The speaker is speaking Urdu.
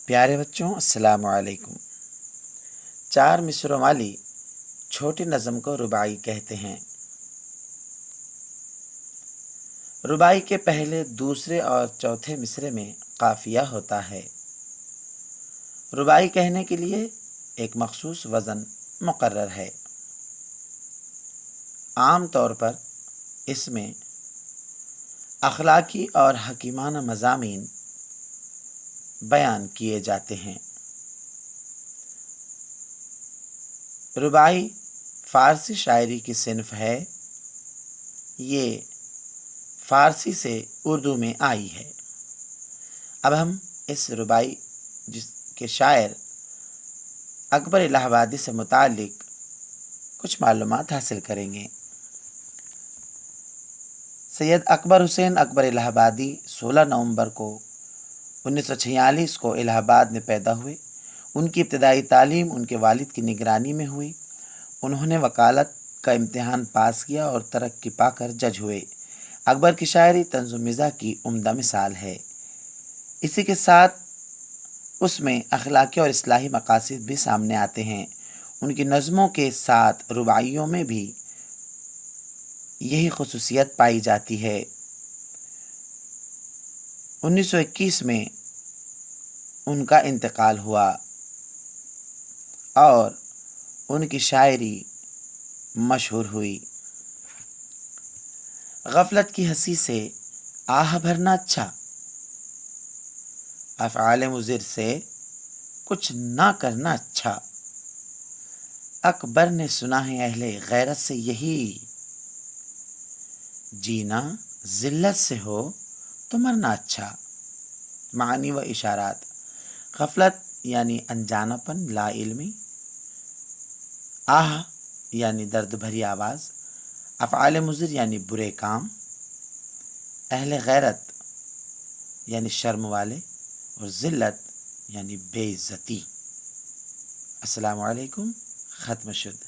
پیارے بچوں السلام علیکم۔ 4 مصروں والی چھوٹی نظم کو رباعی کہتے ہیں۔ رباعی کے پہلے، دوسرے اور چوتھے مصرے میں قافیہ ہوتا ہے۔ رباعی کہنے کے لیے ایک مخصوص وزن مقرر ہے۔ عام طور پر اس میں اخلاقی اور حکیمانہ مضامین بیان کیے جاتے ہیں۔ رباعی فارسی شاعری کی صنف ہے۔ یہ فارسی سے اردو میں آئی ہے۔ اب ہم اس رباعی جس کے شاعر اکبر الہ آبادی سے متعلق کچھ معلومات حاصل کریں گے۔ سید اکبر حسین اکبر الہ آبادی 16 نومبر کو 1946 کو الہ آباد میں پیدا ہوئے۔ ان کی ابتدائی تعلیم ان کے والد کی نگرانی میں ہوئی۔ انہوں نے وکالت کا امتحان پاس کیا اور ترقی پا کر جج ہوئے۔ اکبر کی شاعری طنز و مزاح کی عمدہ مثال ہے۔ اسی کے ساتھ اس میں اخلاقی اور اصلاحی مقاصد بھی سامنے آتے ہیں۔ ان کی نظموں کے ساتھ رباعیوں میں بھی یہی خصوصیت پائی جاتی ہے۔ 1921 میں ان کا انتقال ہوا اور ان کی شاعری مشہور ہوئی۔ غفلت کی ہنسی سے آہ بھرنا اچھا، افعال مضر سے کچھ نہ کرنا اچھا۔ اکبر نے سنا ہے اہل غیرت سے یہی، جینا ذلت سے ہو تو مرنا اچھا۔ معنی و اشارات: غفلت یعنی انجانا پن، لا علمی۔ آہ یعنی درد بھری آواز۔ افعال مضر یعنی برے کام۔ اہل غیرت یعنی شرم والے، اور ذلت یعنی بے عزتی۔ السلام علیکم۔ ختم شد۔